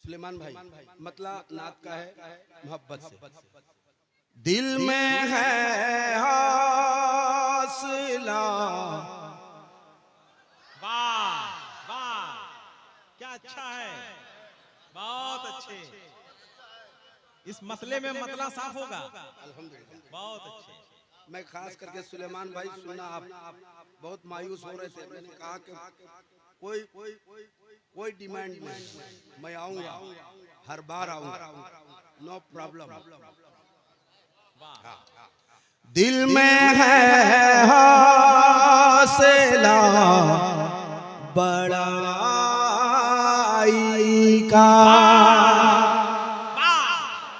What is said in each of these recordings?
सुलेमान भाई मतलब नात का है मोहब्बत से। दिल में है हौसला। वाह वाह क्या अच्छा है, बहुत अच्छे। इस मसले में मतला साफ होगा। अल्हम्दुलिल्लाह बहुत अच्छे। मैं खास करके सुलेमान भाई सुनना आप बहुत मायूस हो रहे थे। मैंने कहा कि कोई डिमांड नहीं, मैं आऊंगा, हर बार आऊंगा, नो प्रॉब्लम। दिल में है हौसला बड़ाई का।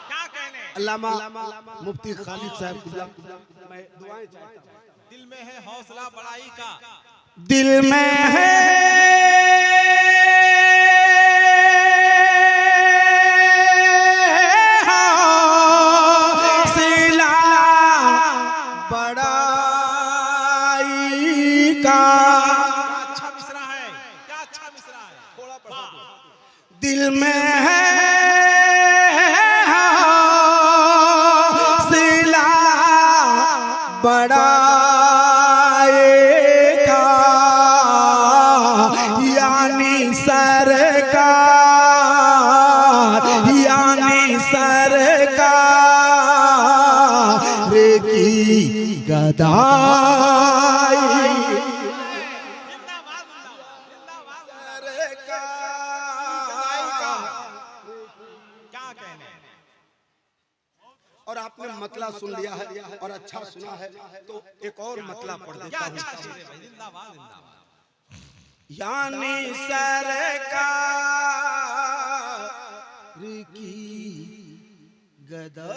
क्या कहने। अल्लामा मुफ्ती खालिद साहब मैं दुआएं चाहता हूं। दिल में है हौसला बड़ाई का। दिल में है हौसला बड़ाई का। अच्छा मिसरा है, क्या अच्छा मिसरा है। थोड़ा बढ़ा दो। दिल में है हौसला बड़ाई का, यानी सरकार की गदाई। क्या कहने। और आपने मतला सुन लिया है और अच्छा सुना है तो एक और मतला पढ़ देता हूं। अच्छा शेर है भाई, जिंदाबाद जिंदाबाद। यानी सरकार की गदाई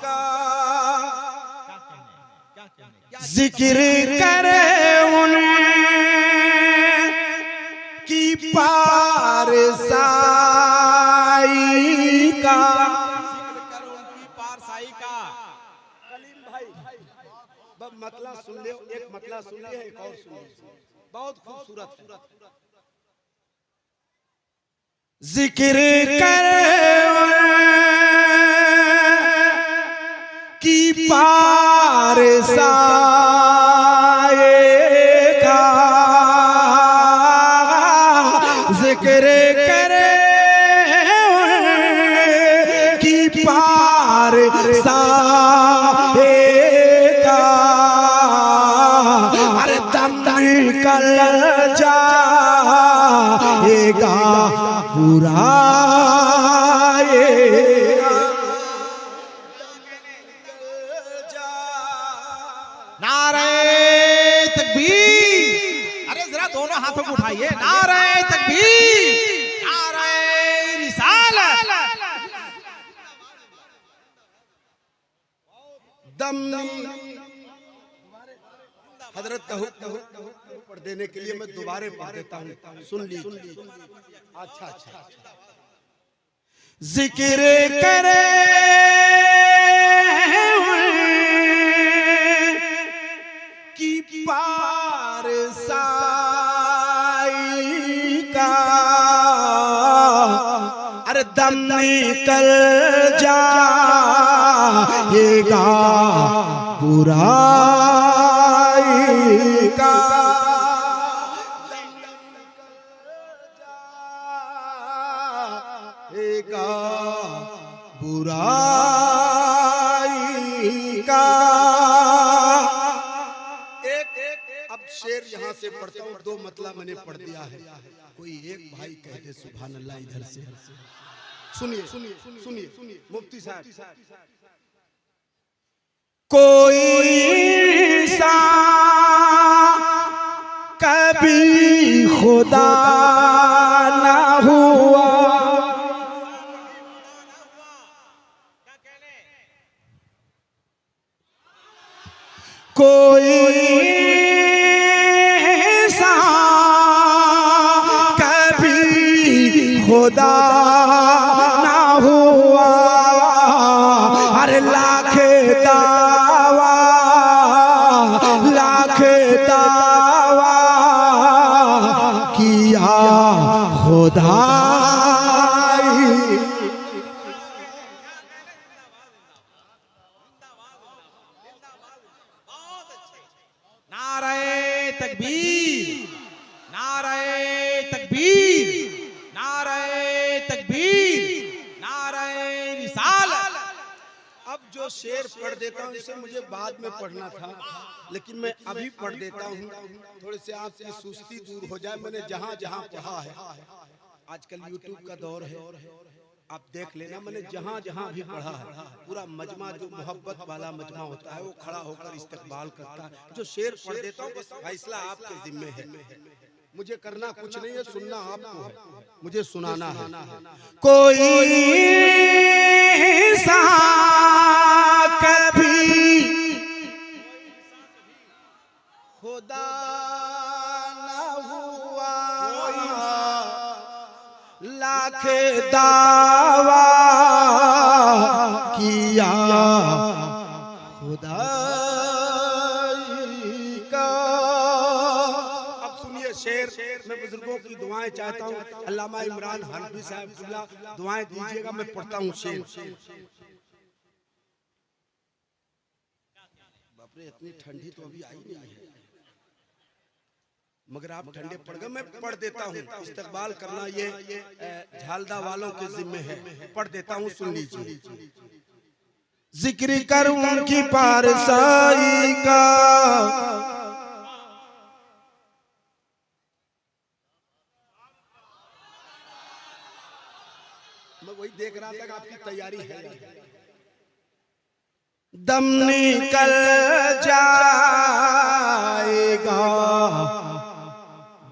का क्या कहने। जिक्र करे उनकी पारसाई का। जिक्र करो उनकी पारसाई का। कलीम भाई बस मतला सुन ले, एक मतला सुन ले, एक और सुन ले, बहुत खूबसूरत है। जिक्र करे की पारसाई का। जिक्र करे की पारसाई का। अरे दम निकल जाएगा बुराएगा। नारे तकबीर। अरे जरा दोनों हाथों को उठाइए। नारे तकबीर, नारे रिसालत। दम हजरत का हुक्म पढ़ देने के लिए मैं दोबारा पढ़ देता हूँ, सुन लीजिए। अच्छा अच्छा। जिक्र करे की पारसाई का। अरे दम निकल जाएगा बुराई का। जाएगा बुराई का। एक अब शेर यहाँ से पढ़ता हूँ, दो मतला मैंने पढ़ दिया है। कोई एक भाई कह दे सुभान अल्लाह इधर से। सुनिए सुनिए सुनिए सुनिए मुफ्ती साहब। कोई इंसान कभी खुदा ना हुआ। कोई इंसान कभी खुदा ना हुआ। अरे लाख दावा किया खुदा खुदाई। नारे तकबीर, नारे तकबीर, नारे तकबीर, नारे रिसालत। अब जो शेर पढ़ देता हूँ इसे मुझे बाद में पढ़ना था, लेकिन मैं अभी पढ़ देता हूँ, थोड़े से आपकी सुस्ती दूर हो जाए। मैंने जहाँ जहाँ पढ़ा है, आजकल यूट्यूब का दौर है, आप देख लेना, मैंने जहाँ जहाँ भी पढ़ा है पूरा मजमा, जो मोहब्बत वाला मजमा होता है वो खड़ा होकर इस्तकबाल करता है। जो शेर पढ़ देता हूँ बस फैसला आपके जिम्मे है, मुझे करना कुछ नहीं है, सुनना आपको है, मुझे सुनाना है। कोई सा कभी खुदा न हुआ, लाख दावा किया खुदाई का। अब सुनिए शेर, मैं बुजुर्गों की दुआएं चाहता हूँ। अल्लामा इमरान हनफी साहब दुआएं दीजिएगा, मैं पढ़ता हूँ शेर। बाप रे, इतनी ठंडी तो अभी आई नहीं है, मगर आप ठंडे पड़ गए। मैं पढ़ देता हूँ, इस्तकबाल करना ये झालदा वालों के जिम्मे है। पढ़ देता हूँ, सुन लीजिए। जिक्र कर उनकी पारसाई का, मैं वही देख रहा था कि आपकी तैयारी है। दम निकल जाएगा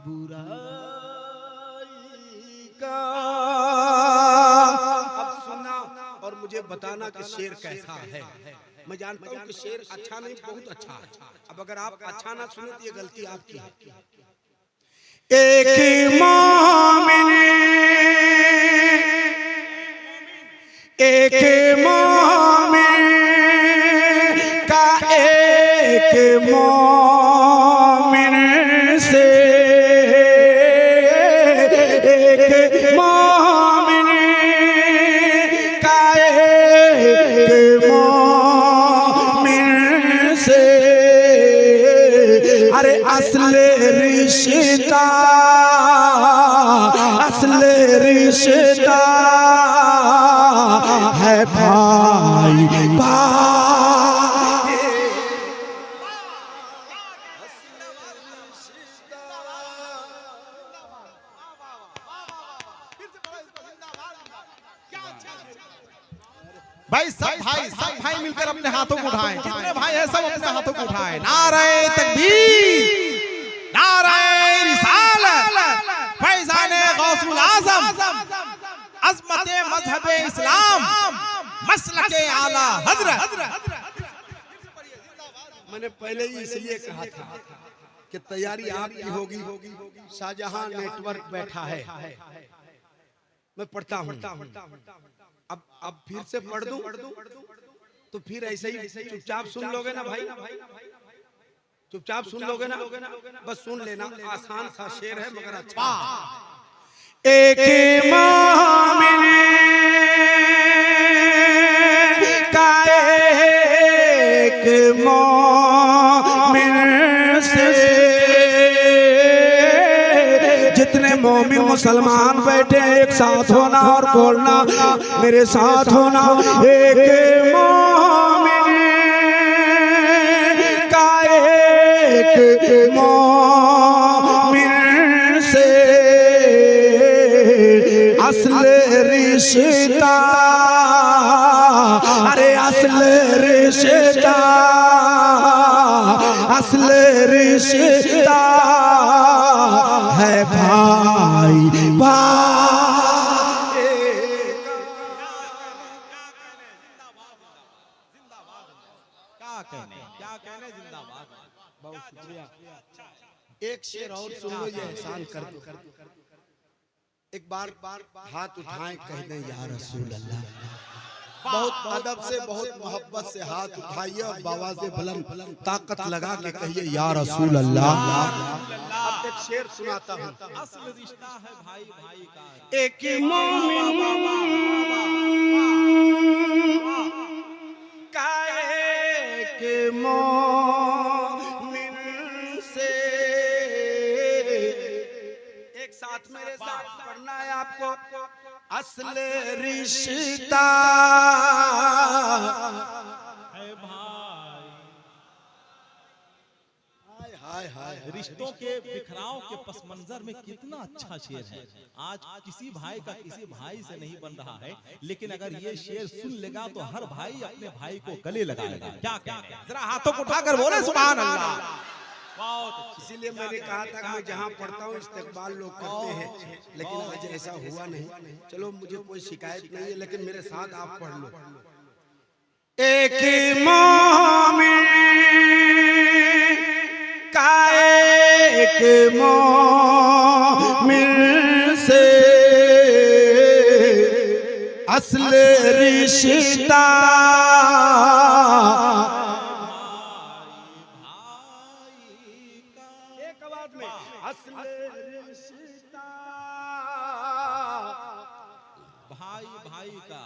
बुराई का। अब सुनना और मुझे बताना कि शेर कैसा है। मैं जानता हूँ कि शेर अच्छा नहीं, बहुत अच्छा है। अब अगर आप अच्छा ना सुने तो ये गलती आपकी है। एक मोमिन, एक मोमिन का एक मोमिन से, एक मोमिन का एक मोमिन से, अरे असल रिश्ता, असल रिश्ता है भाई भाई। भाई सब भाई मिलकर अपने हाथों को उठाएं, जितने भाई हैं सब अपने हाथों को उठाएं। नारे तकबीर, नारे रिसालत, फैज़ाने गौसुल आज़म, अज़मते मज़हबे इस्लाम, मसलके आला हज़रत। मैंने पहले ही इसलिए कहा था कि तैयारी आपकी होगी। शाहजहां नेटवर्क बैठा है, मैं पढ़ता हूँ। अब फिर से पढ़ दूं तो फिर ऐसे ही चुपचाप सुन लोगे ना भाई, चुपचाप सुन लोगे ना, बस सुन लेना। आसान सा शेर है मगर अच्छा। एक मोमिन का एक मोमिन से, जितने मोमिन मुसलमान बैठे एक साथ होना और बोलना, मेरे साथ होना। एक मोमिन का एक मोमिन से, असल रिश्ता, अरे असल रिश्ता, असल रिश्ता है भाई भाई। क्या कहने जिंदाबाद। बहुत शुक्रिया। एक शेर और सुन लो, ये एहसान कर दो। एक बार हाथ उठाएं, कह दें या रसूल अल्लाह। बहुत अदब से, बहुत मोहब्बत से हाथ उठाइए और बावाज़े बुलंद ताकत लगा के कहिए या रसूल अल्लाह। अब एक शेर सुनाता हूँ। असल रिश्ता है भाई भाई का। एक मोमिन का एक मोमिन से, एक साथ मेरे साथ पढ़ना है आपको। असल रिश्ता है भाई। हाय हाय रिश्तों के बिखराव के पस मंजर में कितना अच्छा शेर है। आज किसी भाई का किसी भाई से नहीं बन रहा है, लेकिन अगर ये शेर सुन लेगा तो हर भाई अपने भाई को गले लगाएगा। क्या कहते हैं, जरा हाथों को उठाकर बोले सुभान अल्लाह। इसीलिए मैंने कहा था कि मैं जहाँ पढ़ता हूँ इस्तेकबाल लोग करते हैं, लेकिन आज ऐसा हुआ नहीं। चलो मुझे कोई शिकायत नहीं है, लेकिन मेरे साथ आप पढ़ लो। एक मोमिन का एक मोमिन से असल रिश्ता भाई भाई का।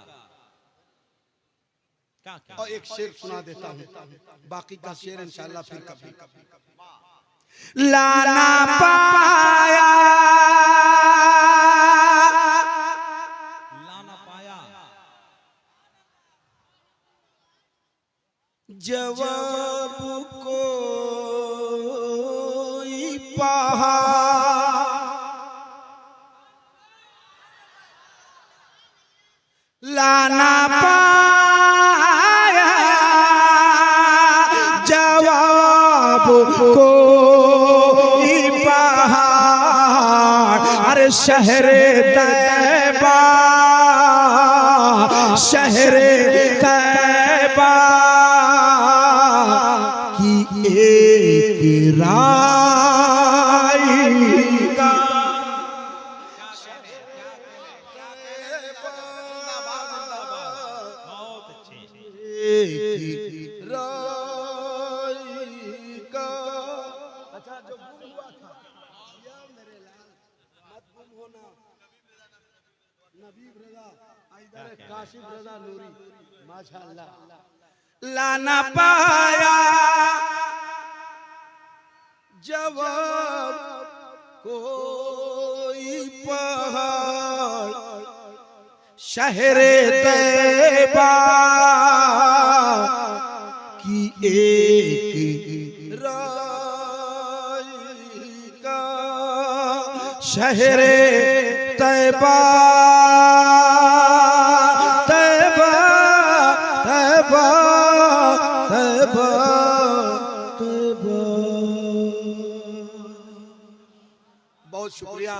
क्या और एक शेर सुना देता हूँ, बाकी का शेर इंशाल्लाह फिर कभी। लाना पाया लाना पाया जवाब कोई पहा, लाना पाया जवाब कोई पहाड़। अरे शहरे तैबा शहरे तैबा की एक राई का लाना पाया जवाब कोई पहाड़, शहरे तैबा की एक राई का, शहरे तैबा तैबा तैबा तैबा तैबा। बहुत शुक्रिया।